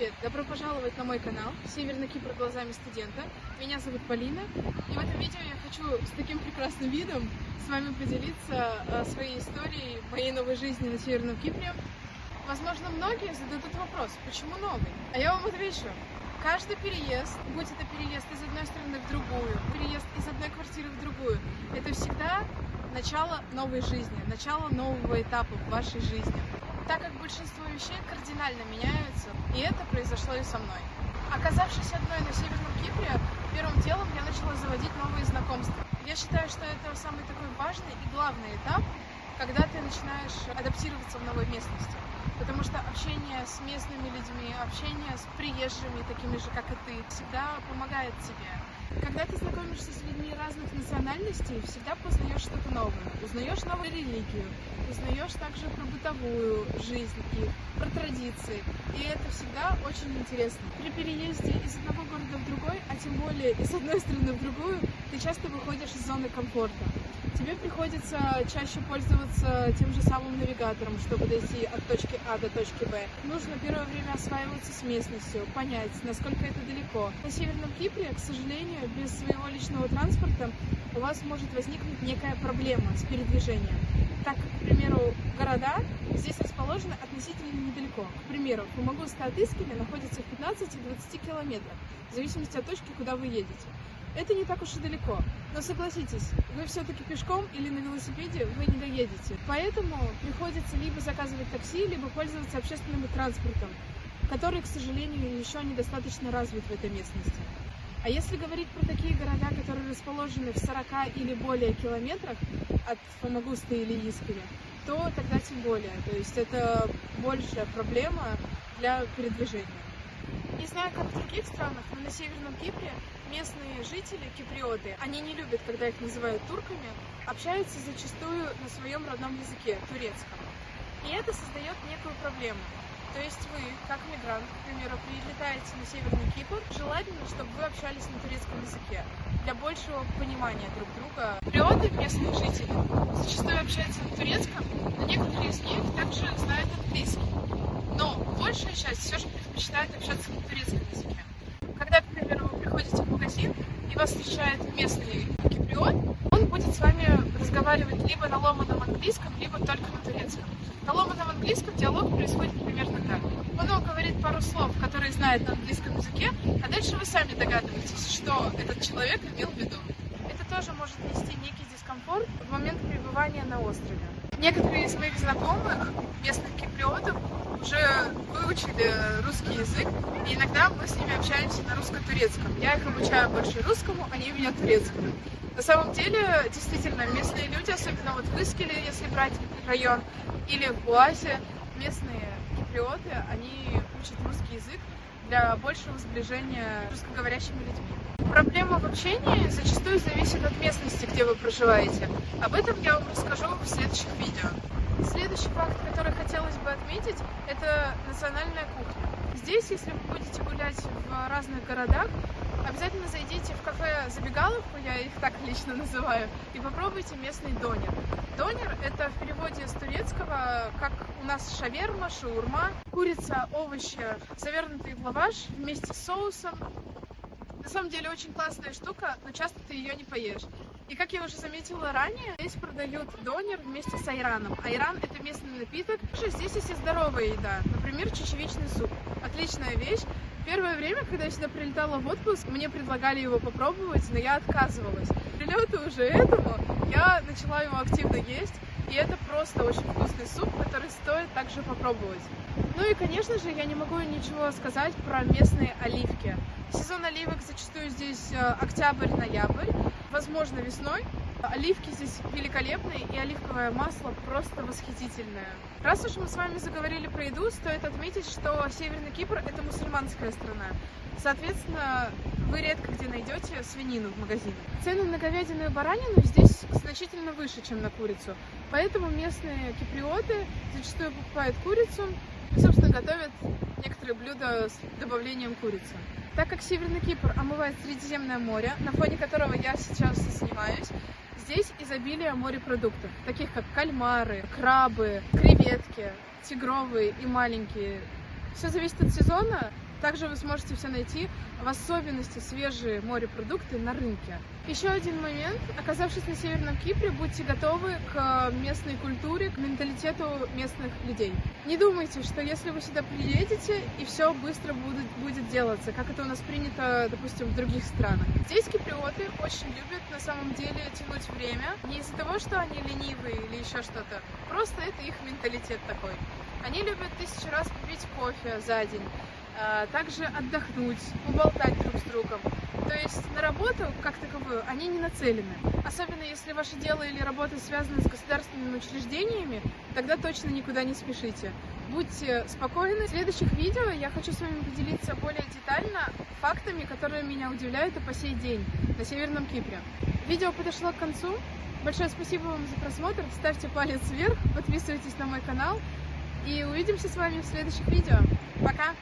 привет! Добро пожаловать на мой канал «Северный Кипр глазами студента». Меня зовут Полина, и в этом видео я хочу с таким прекрасным видом с вами поделиться своей историей моей новой жизни на Северном Кипре. Возможно, многие зададут вопрос, почему новый? А я вам отвечу. Каждый переезд, будь это переезд из одной страны в другую, переезд из одной квартиры в другую, это всегда начало новой жизни, начало нового этапа в вашей жизни. Так как большинство вещей кардинально меняются, и это произошло и со мной. Оказавшись одной на Северном Кипре, первым делом я начала заводить новые знакомства. Я считаю, что это самый такой важный и главный этап, когда ты начинаешь адаптироваться в новой местности. Потому что общение с местными людьми, общение с приезжими, такими же, как и ты, всегда помогает тебе. Когда ты знакомишься с людьми разных национальностей, всегда познаешь что-то новое. Узнаешь новую религию, узнаешь также про бытовую жизнь и про традиции. И это всегда очень интересно. При переезде из одного города в другой, а тем более из одной страны в другую, ты часто выходишь из зоны комфорта. Тебе приходится чаще пользоваться тем же самым навигатором, чтобы дойти от точки А до точки Б. Нужно первое время осваиваться с местностью, понять, насколько это далеко. На Северном Кипре, к сожалению, без своего личного транспорта у вас может возникнуть некая проблема с передвижением. Так как, к примеру, города здесь расположены относительно недалеко. К примеру, Фомагуста от Искеля находится в 15-20 километрах, в зависимости от точки, куда вы едете. Это не так уж и далеко, но согласитесь, вы все-таки пешком или на велосипеде вы не доедете. Поэтому приходится либо заказывать такси, либо пользоваться общественным транспортом, который, к сожалению, еще недостаточно развит в этой местности. А если говорить про такие города, которые расположены в 40 или более километрах от Фомагуста или Искеля, то тогда тем более. То есть это большая проблема для передвижения. Не знаю, как в других странах, но на Северном Кипре местные жители, киприоты, они не любят, когда их называют турками, общаются зачастую на своем родном языке, турецком. И это создает некую проблему. То есть вы, как мигрант, к примеру, прилетаете на Северный Кипр, желательно, чтобы вы общались на турецком языке, для большего понимания друг друга. Киприоты, местные жители, зачастую общаются на турецком, но некоторые из них также знают английский. Но большая часть все же предпочитает общаться на турецком языке. Когда, к примеру, вы приходите в магазин и вас встречает местный киприот, он будет с вами разговаривать либо на ломаном английском, либо только на турецком. На ломаном английском диалог происходит примерно так. Он вам говорит пару слов, которые знает на английском языке, а дальше вы сами догадываетесь, что этот человек имел в виду. Это тоже может нести некий дискомфорт в момент пребывания на острове. Некоторые из моих знакомых, местных киприотов, уже выучили русский язык, и иногда мы с ними общаемся на русско-турецком. Я их обучаю больше русскому, они меня турецкому. На самом деле, действительно, местные люди, особенно вот в Искеле, если брать район, или в Буасе, местные киприоты, они учат русский язык для большего сближения с русскоговорящими людьми. Проблема в общении зачастую зависит от местности, где вы проживаете. Об этом я вам расскажу в следующих видео. Следующий факт, который хотелось бы отметить, это национальная кухня. Здесь, если вы будете гулять в разных городах, обязательно зайдите в кафе-забегаловку, я их так лично называю, и попробуйте местный донер. Донер – это в переводе с турецкого, как у нас шаверма, шаурма, курица, овощи, завернутые в лаваш вместе с соусом. На самом деле очень классная штука, но часто ты ее не поешь. И как я уже заметила ранее, здесь продают донер вместе с айраном. Айран – это местный напиток. Здесь есть и здоровая еда, например, чечевичный суп. Отличная вещь. Первое время, когда я сюда прилетала в отпуск, мне предлагали его попробовать, но я отказывалась. К прилету уже этому я начала его активно есть, и это просто очень вкусный суп, который стоит также попробовать. Ну и, конечно же, я не могу ничего сказать про местные оливки. Сезон оливок зачастую здесь октябрь-ноябрь, возможно, весной. Оливки здесь великолепные, и оливковое масло просто восхитительное. Раз уж мы с вами заговорили про еду, стоит отметить, что Северный Кипр – это мусульманская страна. Соответственно, вы редко где найдете свинину в магазине. Цены на говядину и баранину здесь значительно выше, чем на курицу. Поэтому местные киприоты зачастую покупают курицу и, собственно, готовят некоторые блюда с добавлением курицы. Так как Северный Кипр омывает Средиземное море, на фоне которого я сейчас снимаюсь, здесь изобилие морепродуктов, таких как кальмары, крабы, креветки, тигровые и маленькие. Все зависит от сезона. Также вы сможете все найти, в особенности свежие морепродукты на рынке. Еще один момент. Оказавшись на Северном Кипре, будьте готовы к местной культуре, к менталитету местных людей. Не думайте, что если вы сюда приедете, и все быстро будет делаться, как это у нас принято, допустим, в других странах. Здесь киприоты очень любят на самом деле тянуть время. Не из-за того, что они ленивые или еще что-то. Просто это их менталитет такой. Они любят 1000 раз попить кофе за день. Также отдохнуть, поболтать друг с другом. То есть на работу, как таковую, они не нацелены. Особенно если ваше дело или работа связаны с государственными учреждениями, тогда точно никуда не спешите. Будьте спокойны. В следующих видео я хочу с вами поделиться более детально фактами, которые меня удивляют и по сей день на Северном Кипре. Видео подошло к концу. Большое спасибо вам за просмотр. Ставьте палец вверх, подписывайтесь на мой канал. И увидимся с вами в следующих видео. Пока!